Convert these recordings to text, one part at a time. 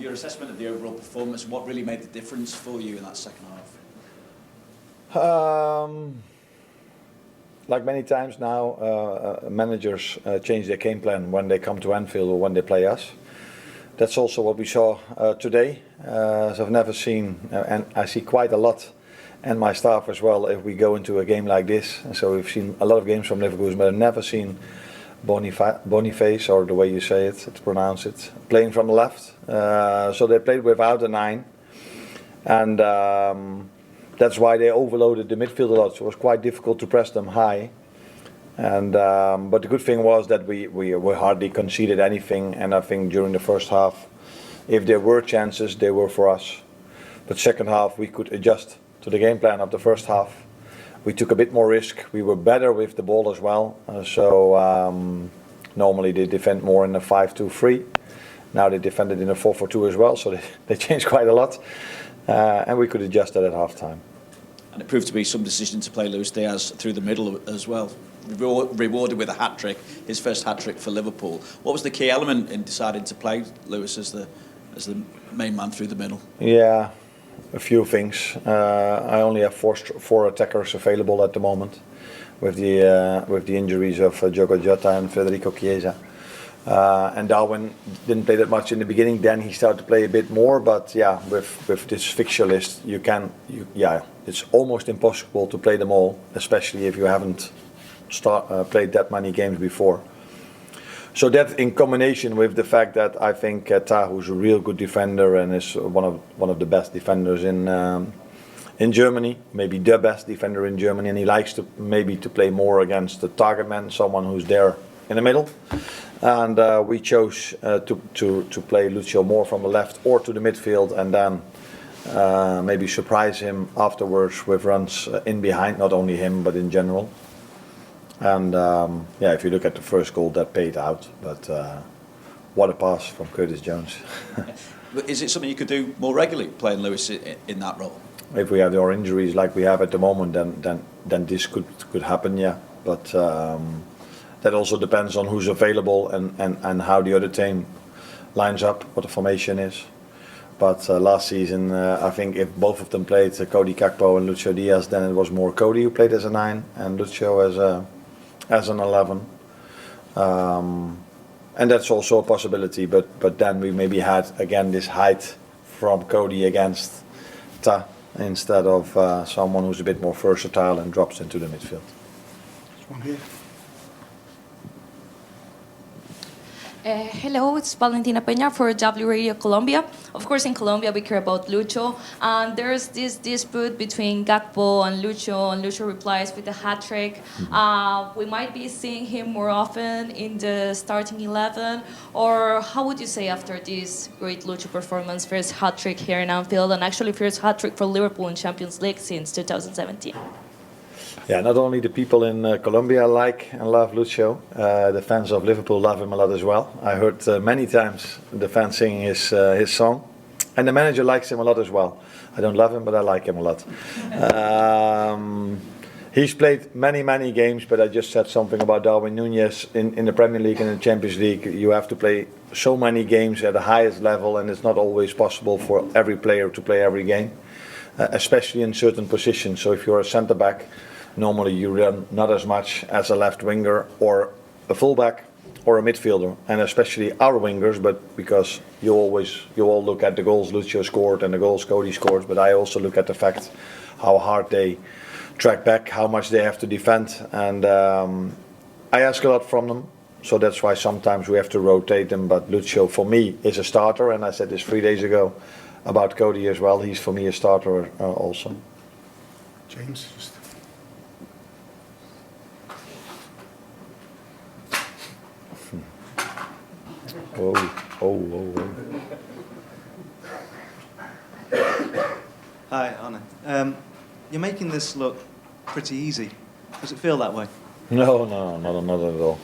your assessment of the overall performance, what really made the difference for you in that second half? Like many times now, managers change their game plan when they come to Anfield or when they play us. That's also what we saw today. So I've never seen, and I see quite a lot, and my staff as well, if we go into a game like this. And so we've seen a lot of games from Liverpool, but I've never seen Boniface, or the way you say it, to pronounce it, playing from the left. So they played without a 9, and that's why they overloaded the midfield a lot. So it was quite difficult to press them high. And but the good thing was that we hardly conceded anything, and I think during the first half, if there were chances, they were for us. But second half, we could adjust to the game plan of the first half. We took a bit more risk. We were better with the ball as well. Normally they defend more in a 5-2-3. Now they defended in a 4-4-2 as well, so they changed quite a lot. And we could adjust that at half time. And it proved to be some decision to play Luis Diaz through the middle as well. Rewarded with a hat-trick, his first hat-trick for Liverpool. What was the key element in deciding to play Luis as the main man through the middle? Yeah, a few things. I only have four attackers available at the moment, with the injuries of Diogo Jota and Federico Chiesa. And Darwin didn't play that much in the beginning. Then he started to play a bit more. But yeah, with this fixture list, it's almost impossible to play them all, especially if you haven't played that many games before. So that, in combination with the fact that I think Tahu's a real good defender and is one of the best defenders in Germany, maybe the best defender in Germany, and he likes to play more against the target man, someone who's there in the middle. And we chose to play Lucio more from the left or to the midfield, and then maybe surprise him afterwards with runs in behind, not only him but in general. And if you look at the first goal, that paid out. But what a pass from Curtis Jones. Is it something you could do more regularly, playing Luis in that role? If we have our injuries like we have at the moment, then this could happen, yeah. But that also depends on who's available and how the other team lines up, what the formation is. But last season, I think if both of them played, Cody Gakpo and Lucio Diaz, then it was more Cody who played as a 9 and Lucio as an 11. And that's also a possibility, but then we maybe had again this height from Cody against Ta instead of someone who's a bit more versatile and drops into the midfield. There's one here. Hello, it's Valentina Peña for W Radio Colombia. Of course, in Colombia we care about Lucho, and there's this dispute between Gakpo and Lucho replies with a hat-trick. We might be seeing him more often in the starting 11, or how would you say after this great Lucho performance, first hat-trick here in Anfield, and actually first hat-trick for Liverpool in Champions League since 2017? Yeah, not only the people in Colombia like and love Lucio, the fans of Liverpool love him a lot as well. I heard many times the fans singing his song, and the manager likes him a lot as well. I don't love him, but I like him a lot. He's played many games, but I just said something about Darwin Núñez in the Premier League and in the Champions League. You have to play so many games at the highest level, and it's not always possible for every player to play every game, especially in certain positions. So if you're a centre back, normally you run not as much as a left winger or a fullback or a midfielder, and especially our wingers, but because you all look at the goals Lucio scored and the goals Cody scored, but I also look at the fact how hard they track back, how much they have to defend, and I ask a lot from them, so that's why sometimes we have to rotate them. But Lucio for me is a starter, and I said this 3 days ago about Cody as well. He's for me a starter also. James. Oh. Hi, Arne. You're making this look pretty easy. Does it feel that way? No, not at all.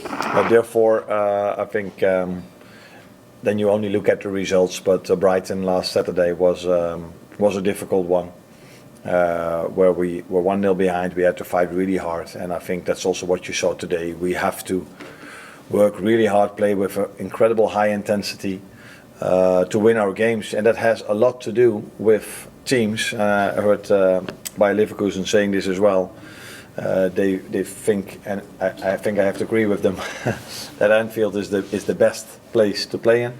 But therefore, I think then you only look at the results. But Brighton last Saturday was a difficult one, where we were 1-0 behind. We had to fight really hard, and I think that's also what you saw today. We have to work really hard, play with incredible high intensity, to win our games, and that has a lot to do with teams. I heard Bayer Leverkusen saying this as well. They think, and I think I have to agree with them, that Anfield is the best place to play in,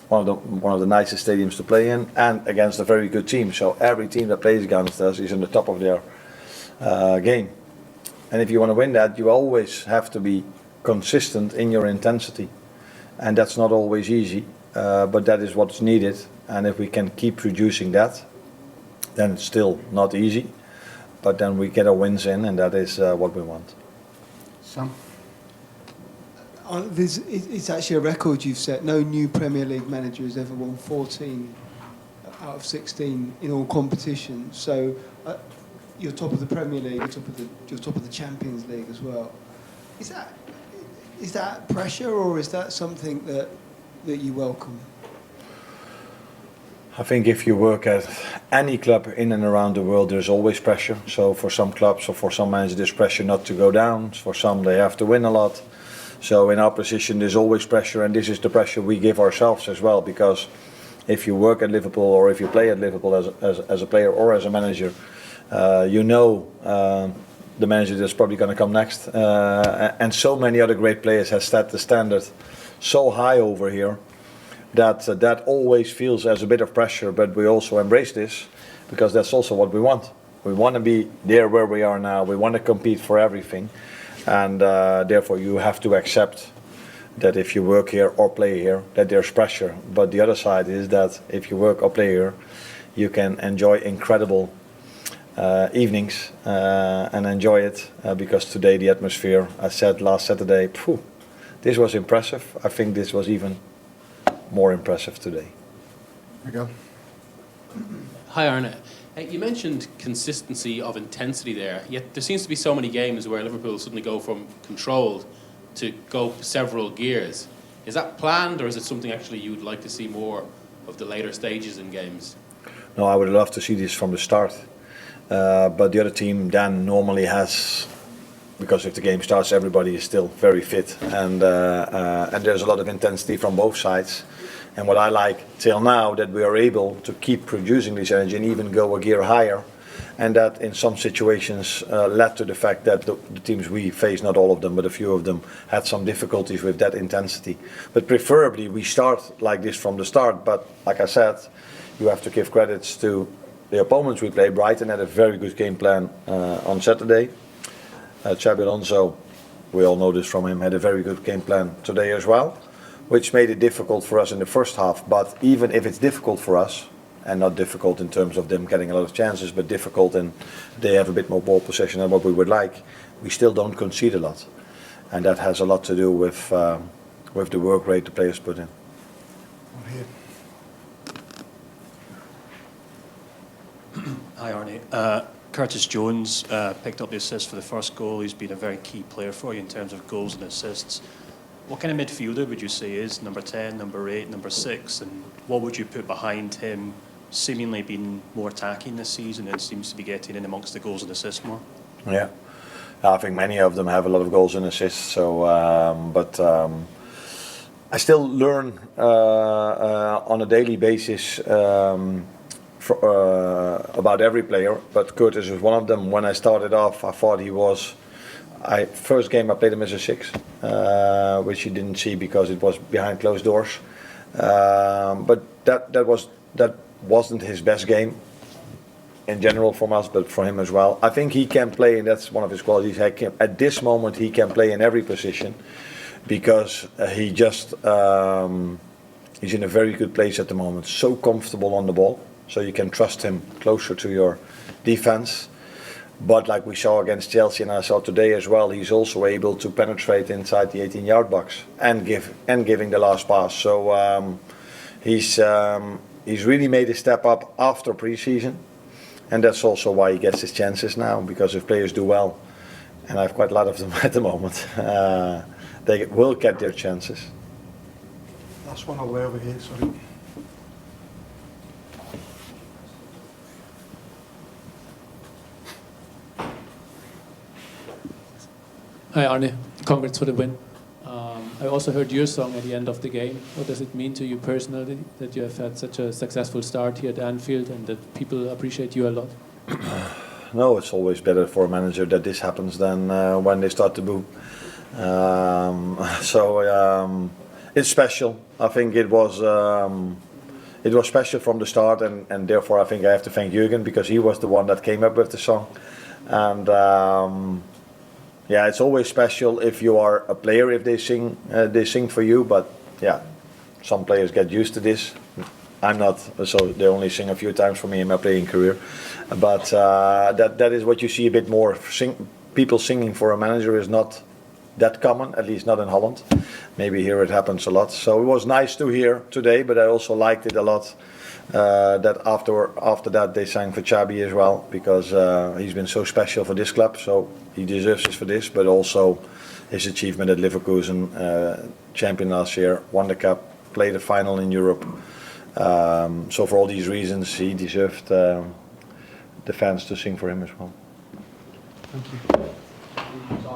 one of the nicest stadiums to play in, and against a very good team. So every team that plays against us is on the top of their game. And if you want to win that, you always have to be consistent in your intensity, and that's not always easy, but that is what's needed. And if we can keep producing that, then it's still not easy, but then we get our wins in, and that is what we want. Sam? It's actually a record you've set. No new Premier League manager has ever won 14 out of 16 in all competitions. So you're top of the Premier League, you're top of the Champions League as well. Is that pressure, or is that something that you welcome? I think if you work at any club in and around the world, there's always pressure. So for some clubs or for some managers, there's pressure not to go down. For some, they have to win a lot. So in our position, there's always pressure, and this is the pressure we give ourselves as well. Because if you work at Liverpool, or if you play at Liverpool as a player or as a manager, you know the manager that's probably going to come next. And so many other great players have set the standard so high over here that always feels as a bit of pressure, but we also embrace this because that's also what we want. We want to be there where we are now. We want to compete for everything, and therefore you have to accept that if you work here or play here, that there's pressure. But the other side is that if you work or play here, you can enjoy incredible evenings and enjoy it because today the atmosphere, I said last Saturday, this was impressive. I think this was even more impressive today. Miguel? Hi Arne. You mentioned consistency of intensity there, yet there seems to be so many games where Liverpool suddenly go from controlled to go several gears. Is that planned, or is it something actually you would like to see more of the later stages in games? No, I would love to see this from the start. But the other team then normally has, because if the game starts, everybody is still very fit, and there's a lot of intensity from both sides. And what I like till now, that we are able to keep producing this energy and even go a gear higher, and that in some situations led to the fact that the teams we face, not all of them, but a few of them, had some difficulties with that intensity. But preferably we start like this from the start. But like I said, you have to give credits to the opponents we play. Brighton had a very good game plan on Saturday. Xabi Alonso, we all know this from him, had a very good game plan today as well, which made it difficult for us in the first half. But even if it's difficult for us, and not difficult in terms of them getting a lot of chances, but difficult and they have a bit more ball possession than what we would like, we still don't concede a lot. And that has a lot to do with the work rate the players put in. One here. Hi Arne. Curtis Jones picked up the assist for the first goal. He's been a very key player for you in terms of goals and assists. What kind of midfielder would you say is number 10, number 8, number 6, and what would you put behind him, seemingly being more attacking this season and seems to be getting in amongst the goals and assists more? Yeah, I think many of them have a lot of goals and assists. So, I still learn on a daily basis about every player. But Curtis is one of them. When I started off, I thought he was. First game I played him as a 6, which you didn't see because it was behind closed doors. But that wasn't his best game in general from us, but for him as well. I think he can play, and that's one of his qualities. At this moment, he can play in every position because he just he's in a very good place at the moment. So comfortable on the ball, so you can trust him closer to your defense. But like we saw against Chelsea, and I saw today as well, he's also able to penetrate inside the 18-yard box and giving the last pass. So he's really made a step up after pre-season, and that's also why he gets his chances now. Because if players do well, and I have quite a lot of them at the moment, they will get their chances. Last one all the way over here, sorry. Hi Arne, congrats for the win. I also heard your song at the end of the game. What does it mean to you personally that you have had such a successful start here at Anfield and that people appreciate you a lot? No, it's always better for a manager that this happens than when they start to boo. It's special. I think it was special from the start, and therefore I think I have to thank Jürgen, because he was the one that came up with the song. And yeah, it's always special if you are a player, if they sing for you. But yeah, some players get used to this. I'm not, so they only sing a few times for me in my playing career. But that is what you see a bit more. People singing for a manager is not that common, at least not in Holland. Maybe here it happens a lot. So it was nice to hear today, but I also liked it a lot that after that they sang for Xabi as well, because he's been so special for this club, so he deserves this for this, but also his achievement at Leverkusen, champion last year, won the cup, played the final in Europe. So for all these reasons, he deserved the fans to sing for him as well. Thank you.